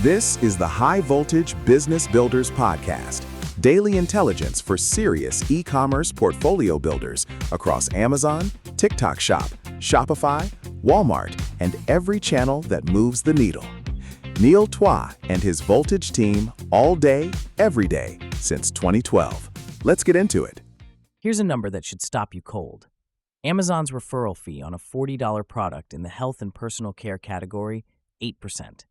This is the High Voltage Business Builders Podcast, daily intelligence for serious e-commerce portfolio builders across Amazon, TikTok Shop, Shopify, Walmart, and every channel that moves the needle. Neil Twa and his Voltage team all day, every day since 2012. Let's get into it. Here's a number that should stop you cold. Amazon's referral fee on a $40 product in the health and personal care category, 8%.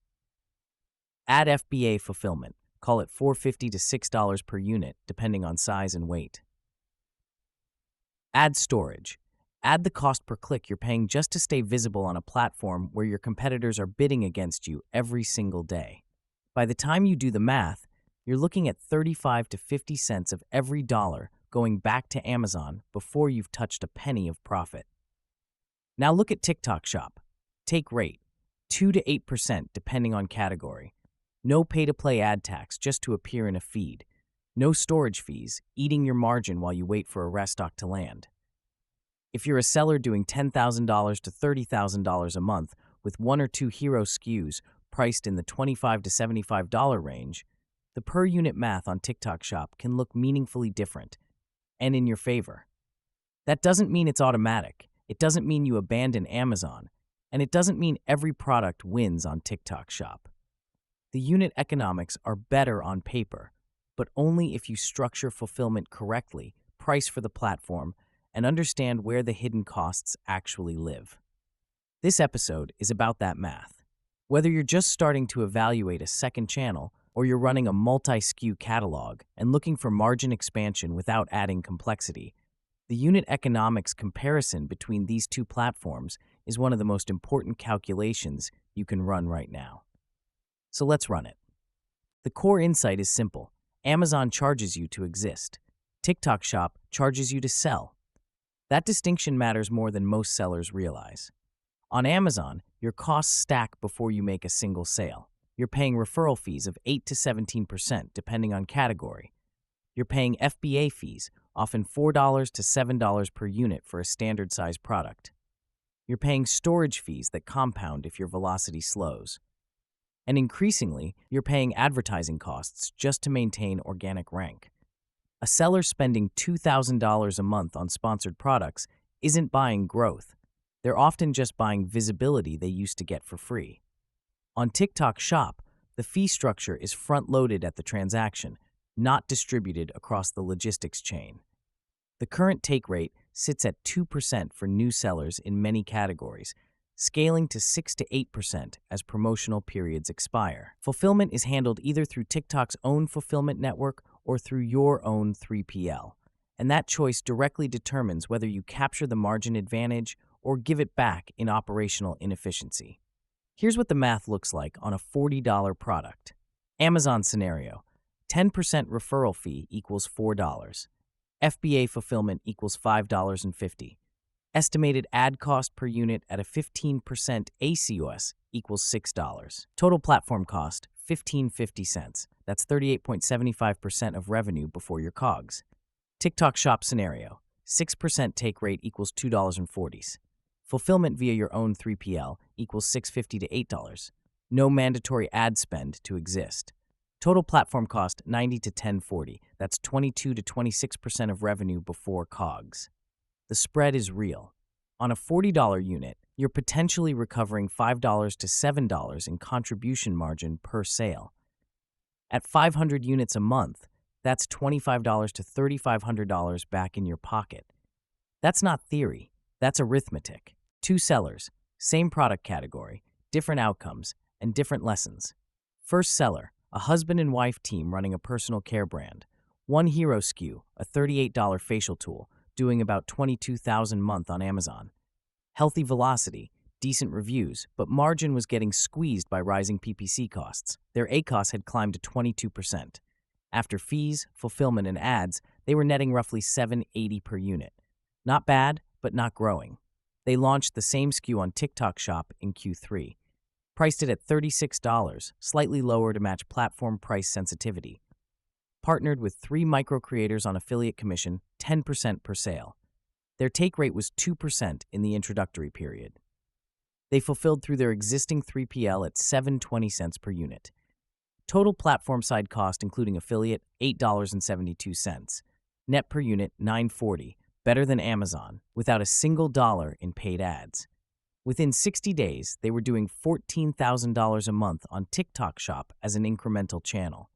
Add FBA fulfillment, call it $4.50 to $6 per unit, depending on size and weight. Add storage. Add the cost per click you're paying just to stay visible on a platform where your competitors are bidding against you every single day. By the time you do the math, you're looking at 35 to 50 cents of every dollar going back to Amazon before you've touched a penny of profit. Now look at TikTok Shop. Take rate, 2 to 8% depending on category. No pay-to-play ad tax just to appear in a feed. No storage fees, eating your margin while you wait for a restock to land. If you're a seller doing $10,000 to $30,000 a month with one or two hero SKUs priced in the $25 to $75 range, the per-unit math on TikTok Shop can look meaningfully different and in your favor. That doesn't mean it's automatic. It doesn't mean you abandon Amazon, and it doesn't mean every product wins on TikTok Shop. The unit economics are better on paper, but only if you structure fulfillment correctly, price for the platform, and understand where the hidden costs actually live. This episode is about that math. Whether you're just starting to evaluate a second channel or you're running a multi-SKU catalog and looking for margin expansion without adding complexity, the unit economics comparison between these two platforms is one of the most important calculations you can run right now. So let's run it. The core insight is simple. Amazon charges you to exist. TikTok Shop charges you to sell. That distinction matters more than most sellers realize. On Amazon, your costs stack before you make a single sale. You're paying referral fees of 8 to 17% depending on category. You're paying FBA fees, often $4 to $7 per unit for a standard size product. You're paying storage fees that compound if your velocity slows. And increasingly, you're paying advertising costs just to maintain organic rank. A seller spending $2,000 a month on sponsored products isn't buying growth. They're often just buying visibility they used to get for free. On TikTok Shop, the fee structure is front-loaded at the transaction, not distributed across the logistics chain. The current take rate sits at 2% for new sellers in many categories, scaling to 6 to 8% as promotional periods expire. Fulfillment is handled either through TikTok's own fulfillment network or through your own 3PL, and that choice directly determines whether you capture the margin advantage or give it back in operational inefficiency. Here's what the math looks like on a $40 product. Amazon scenario: 10% referral fee equals $4. FBA fulfillment equals $5.50. Estimated ad cost per unit at a 15% ACOS equals $6. Total platform cost, $15.50. That's 38.75% of revenue before your COGS. TikTok Shop scenario: 6% take rate equals $2.40. Fulfillment via your own 3PL equals $6.50 to $8. No mandatory ad spend to exist. Total platform cost, $90 to $10.40. That's 22 to 26% of revenue before COGS. The spread is real. On a $40 unit, you're potentially recovering $5 to $7 in contribution margin per sale. At 500 units a month, that's $25 to $3,500 back in your pocket. That's not theory, that's arithmetic. Two sellers, same product category, different outcomes, and different lessons. First seller, a husband and wife team running a personal care brand. One hero SKU, a $38 facial tool, doing about $22,000 a month on Amazon. Healthy velocity, decent reviews, but margin was getting squeezed by rising PPC costs. Their ACOS had climbed to 22%. After fees, fulfillment, and ads, they were netting roughly $7.80 per unit. Not bad, but not growing. They launched the same SKU on TikTok Shop in Q3. Priced it at $36, slightly lower to match platform price sensitivity. Partnered with 3 micro-creators on affiliate commission, 10% per sale. Their take rate was 2% in the introductory period. They fulfilled through their existing 3PL at $7.20 per unit. Total platform side cost, including affiliate, $8.72. Net per unit, $9.40, better than Amazon, without a single dollar in paid ads. Within 60 days, they were doing $14,000 a month on TikTok Shop as an incremental channel.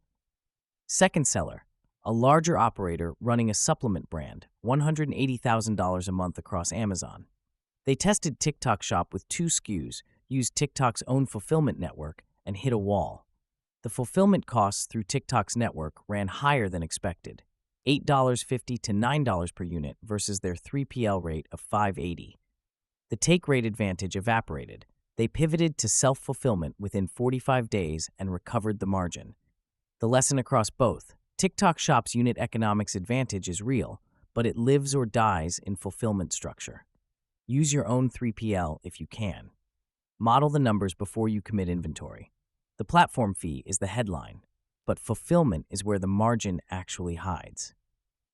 Second seller, a larger operator running a supplement brand, $180,000 a month across Amazon. They tested TikTok Shop with 2 SKUs, used TikTok's own fulfillment network, and hit a wall. The fulfillment costs through TikTok's network ran higher than expected, $8.50 to $9 per unit versus their 3PL rate of $5.80. The take rate advantage evaporated. They pivoted to self-fulfillment within 45 days and recovered the margin. The lesson across both: TikTok Shop's unit economics advantage is real, but it lives or dies in fulfillment structure. Use your own 3PL if you can. Model the numbers before you commit inventory. The platform fee is the headline, but fulfillment is where the margin actually hides.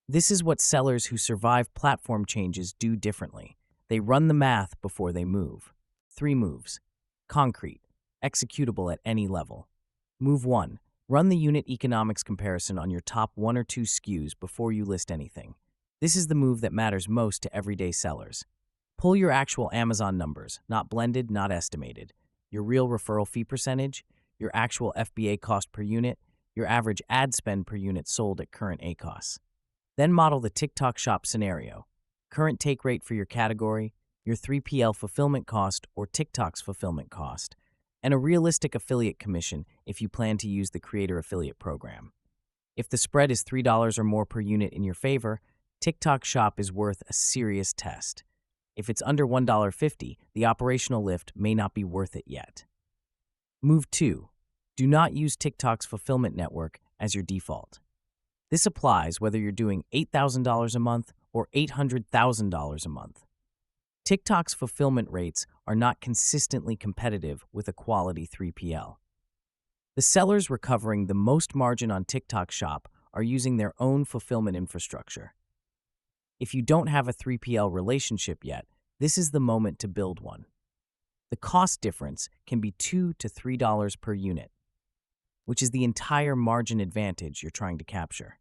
This is what sellers who survive platform changes do differently. They run the math before they move. 3 moves. Concrete. Executable at any level. Move 1. Run the unit economics comparison on your top 1 or 2 SKUs before you list anything. This is the move that matters most to everyday sellers. Pull your actual Amazon numbers, not blended, not estimated. Your real referral fee percentage, your actual FBA cost per unit, your average ad spend per unit sold at current ACOS. Then model the TikTok Shop scenario. Current take rate for your category, your 3PL fulfillment cost or TikTok's fulfillment cost, and a realistic affiliate commission if you plan to use the Creator Affiliate Program. If the spread is $3 or more per unit in your favor, TikTok Shop is worth a serious test. If it's under $1.50, the operational lift may not be worth it yet. Move 2. Do not use TikTok's fulfillment network as your default. This applies whether you're doing $8,000 a month or $800,000 a month. TikTok's fulfillment rates are not consistently competitive with a quality 3PL. The sellers recovering the most margin on TikTok Shop are using their own fulfillment infrastructure. If you don't have a 3PL relationship yet, this is the moment to build one. The cost difference can be $2 to $3 per unit, which is the entire margin advantage you're trying to capture.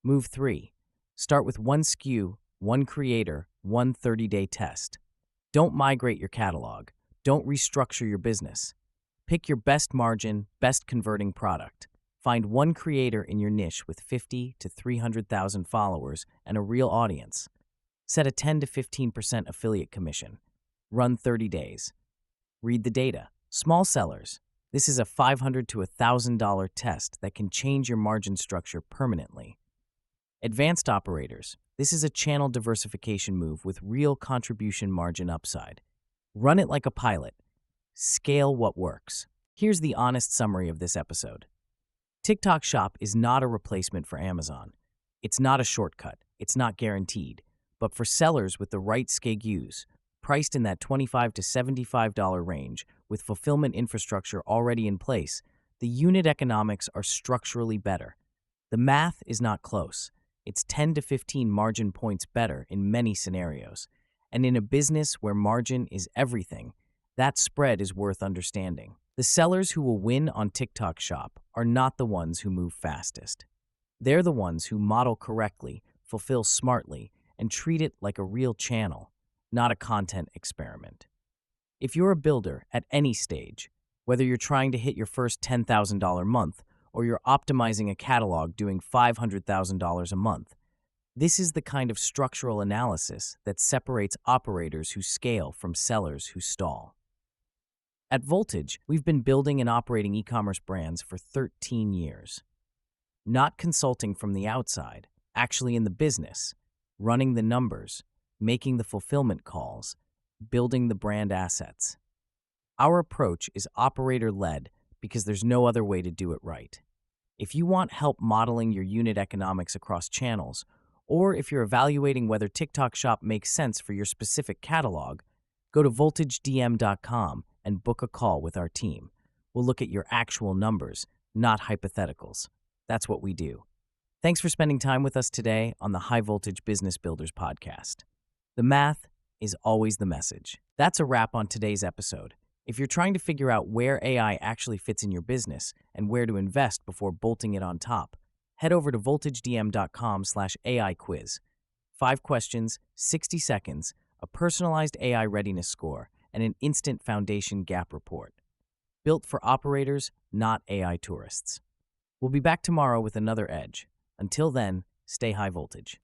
Move 3. Start with 1 SKU, 1 creator, 1 30-day test. Don't migrate your catalog. Don't restructure your business. Pick your best margin, best converting product. Find 1 creator in your niche with 50 to 300,000 followers and a real audience. Set a 10 to 15% affiliate commission. Run 30 days. Read the data. Small sellers. This is a $500 to $1,000 test that can change your margin structure permanently. Advanced operators. This is a channel diversification move with real contribution margin upside. Run it like a pilot. Scale what works. Here's the honest summary of this episode. TikTok Shop is not a replacement for Amazon. It's not a shortcut. It's not guaranteed. But for sellers with the right SKUs, priced in that $25 to $75 range with fulfillment infrastructure already in place, the unit economics are structurally better. The math is not close. It's 10 to 15 margin points better in many scenarios. And in a business where margin is everything, that spread is worth understanding. The sellers who will win on TikTok Shop are not the ones who move fastest. They're the ones who model correctly, fulfill smartly, and treat it like a real channel, not a content experiment. If you're a builder at any stage, whether you're trying to hit your first $10,000 month or you're optimizing a catalog doing $500,000 a month, this is the kind of structural analysis that separates operators who scale from sellers who stall. At Voltage, we've been building and operating e-commerce brands for 13 years. Not consulting from the outside, actually in the business, running the numbers, making the fulfillment calls, building the brand assets. Our approach is operator-led because there's no other way to do it right. If you want help modeling your unit economics across channels, or if you're evaluating whether TikTok Shop makes sense for your specific catalog, go to voltagedm.com and book a call with our team. We'll look at your actual numbers, not hypotheticals. That's what we do. Thanks for spending time with us today on the High Voltage Business Builders podcast. The math is always the message. That's a wrap on today's episode. If you're trying to figure out where AI actually fits in your business and where to invest before bolting it on top, head over to voltagedm.com/AI quiz. 5 questions, 60 seconds, a personalized AI readiness score, and an instant foundation gap report. Built for operators, not AI tourists. We'll be back tomorrow with another edge. Until then, stay high voltage.